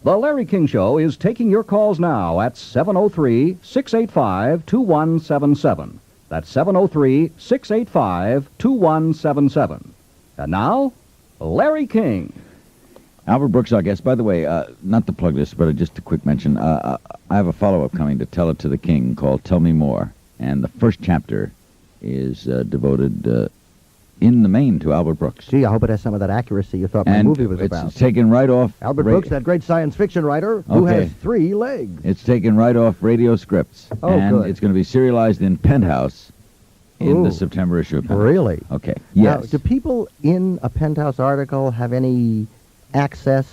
The Larry King Show is taking your calls now at 703-685-2177. That's 703-685-2177. And now, Larry King. Albert Brooks, our guest. By the way, not to plug this, but just a quick mention. I have a follow-up coming to Tell It to the King called Tell Me More. And the first chapter is devoted in the main to Albert Brooks. Gee, I hope it has some of that accuracy you thought my movie was about. It's taken right off... Albert Brooks, that great science fiction writer who has 3 legs. It's taken right off Radio Scripts. Oh, and good. It's going to be serialized in Penthouse in the September issue of Penthouse. Really? Okay. Now, Yes. do people in a Penthouse article have any access?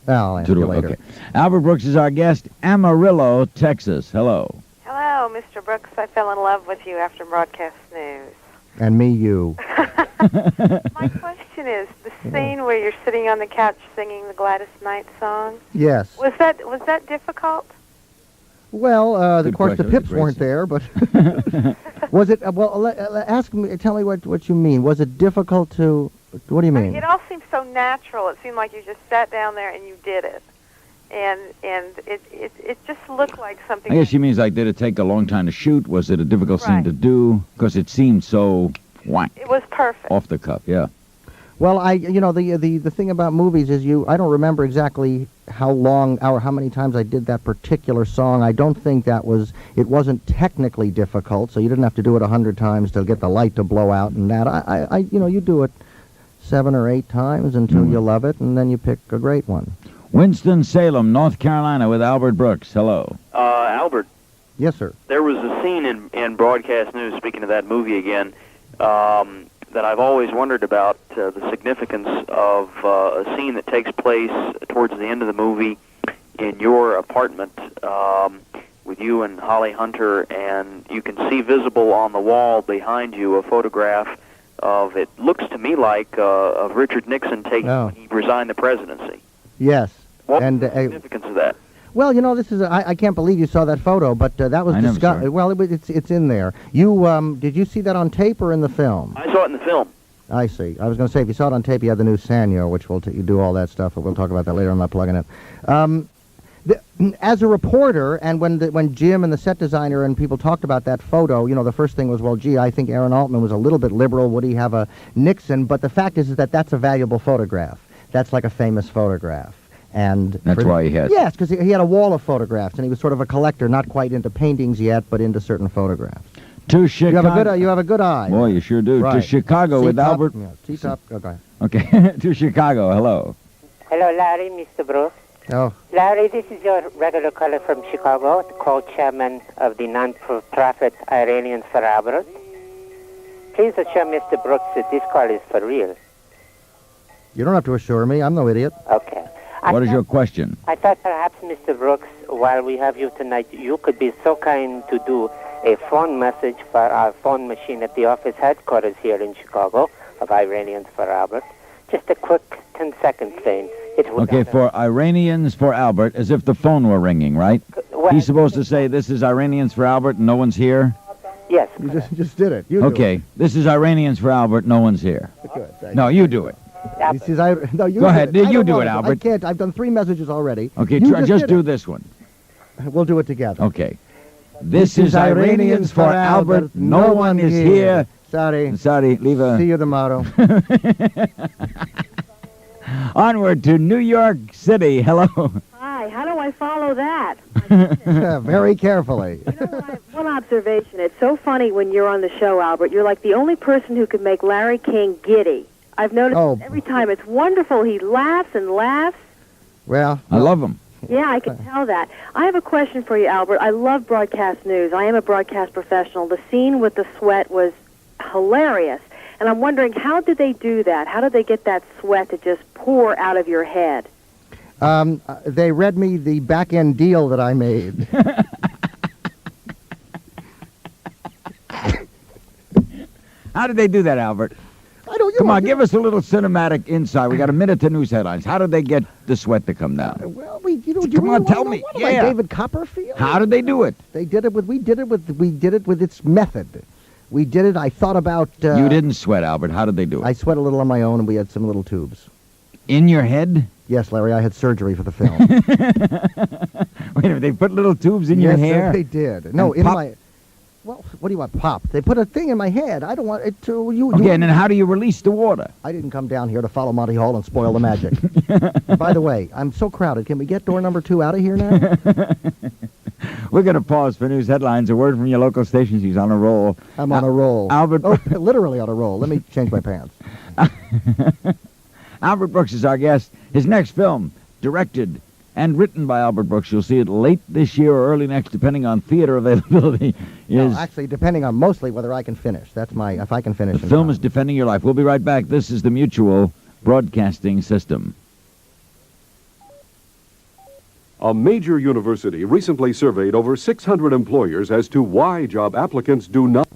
Well, I'll ask you later. Okay. Albert Brooks is our guest. Amarillo, Texas. Hello. Hello, Mr. Brooks. I fell in love with you after Broadcast News. And me, you. My question is, the scene where you're sitting on the couch singing the Gladys Knight song, Yes. was that difficult? Well, of Good course, the question. Pips weren't there, but was it? Well, ask me. Tell me what you mean. Was it difficult to? What do you mean? It all seemed so natural. It seemed like you just sat down there and you did it, and it just looked like something. I guess she means, like, did it take a long time to shoot? Was it a difficult scene Right. to do? Because it seemed so whack, It was perfect. off the cuff, yeah. Well, the thing about movies is I don't remember exactly how long or how many times I did that particular song. I don't think it wasn't technically difficult, so you didn't have to do it 100 times to get the light to blow out and that. You do it 7 or 8 times until you love it, and then you pick a great one. Winston-Salem, North Carolina, with Albert Brooks. Hello. Albert, Yes, sir. there was a scene in Broadcast News, speaking of that movie again, that I've always wondered about, the significance of a scene that takes place towards the end of the movie in your apartment with you and Holly Hunter, and you can see visible on the wall behind you a photograph of, it looks to me like, of Richard Nixon taking when he resigned the presidency. Yes. What And, was the significance of that? Well, this is I can't believe you saw that photo, but that was I never saw discussed. it. Well, it's in there. You did you see that on tape or in the film? I saw it in the film. I see. I was going to say, if you saw it on tape, you had the new Sanyo, which you do all that stuff, but we'll talk about that later. I'm not plugging it. As a reporter, and when Jim and the set designer and people talked about that photo, the first thing was, well, gee, I think Aaron Altman was a little bit liberal. Would he have a Nixon? But the fact is that that's a valuable photograph. That's like a famous photograph. And That's why he has it. Yes, because he had a wall of photographs, and he was sort of a collector, not quite into paintings yet, but into certain photographs. To Chicago. You have a good eye. Boy, you sure do. Right. To Chicago with T-top, Albert. Yeah, T-top. Oh, go ahead. Okay. To Chicago. Hello. Hello, Larry, Mr. Brooks. Oh, Larry, this is your regular caller from Chicago, the co-chairman of the non-profit Iranians for Albert. Please assure Mr. Brooks that this call is for real. you don't have to assure me. I'm no idiot. Okay. What is your question? I thought perhaps, Mr. Brooks, while we have you tonight, you could be so kind to do a phone message for our phone machine at the office headquarters here in Chicago of Iranians for Albert. Just a quick 10-second thing. Okay, for Iranians for Albert, as if the phone were ringing, right? Well, He's supposed to say, this is Iranians for Albert, and no one's here? Yes. You just did it. You do Okay, this is Iranians for Albert, no one's here. it. Good. Thank No, you do it. you. He says, no, you Go do ahead. it. I You don't do want it, to. Albert. I can't. I've done 3 messages already. Okay, You just did do it. this one. We'll do it together. Okay. This is Iranians for Albert, no one is here. Sorry. Sorry, leave a... See you tomorrow. Onward to New York City. Hello. Hi, how do I follow that? Very carefully. One observation. It's so funny when you're on the show, Albert. You're like the only person who can make Larry King giddy. I've noticed every time. It's wonderful. He laughs and laughs. Well, I love him. Yeah, I can tell that. I have a question for you, Albert. I love broadcast news. I am a broadcast professional. The scene with the sweat was hilarious. And I'm wondering, how did they do that? How did they get that sweat to just pour out of your head? they read me the back-end deal that I made. How did they do that, Albert? I don't. Come on, give us a little cinematic insight. We got a minute to news headlines. How did they get the sweat to come down? Well, do you Come really on, wanna tell know me. what? Am I Yeah. David Copperfield? How did they do it? They did it with. We did it with its method. We did it. I thought about. You didn't sweat, Albert. How did they do it? I sweat a little on my own, and we had some little tubes. In your head? Yes, Larry, I had surgery for the film. Wait a minute, they put little tubes in your Yes, hair? sir, they did. No, And in pop- my... Well, what do you want, pop? They put a thing in my head. I don't want it to... Okay, and then how do you release the water? I didn't come down here to follow Monty Hall and spoil the magic. By the way, I'm so crowded. Can we get door number 2 out of here now? We're going to pause for news headlines. A word from your local stations. He's on a roll. I'm on a roll. Albert- Oh, literally on a roll. Let me change my pants. Albert Brooks is our guest. His next film, directed and written by Albert Brooks, you'll see it late this year or early next, depending on theater availability, is... No, actually, depending on mostly whether I can finish. That's my... If I can finish The in film time. is Defending Your Life. We'll be right back. This is the Mutual Broadcasting System. A major university recently surveyed over 600 employers as to why job applicants do not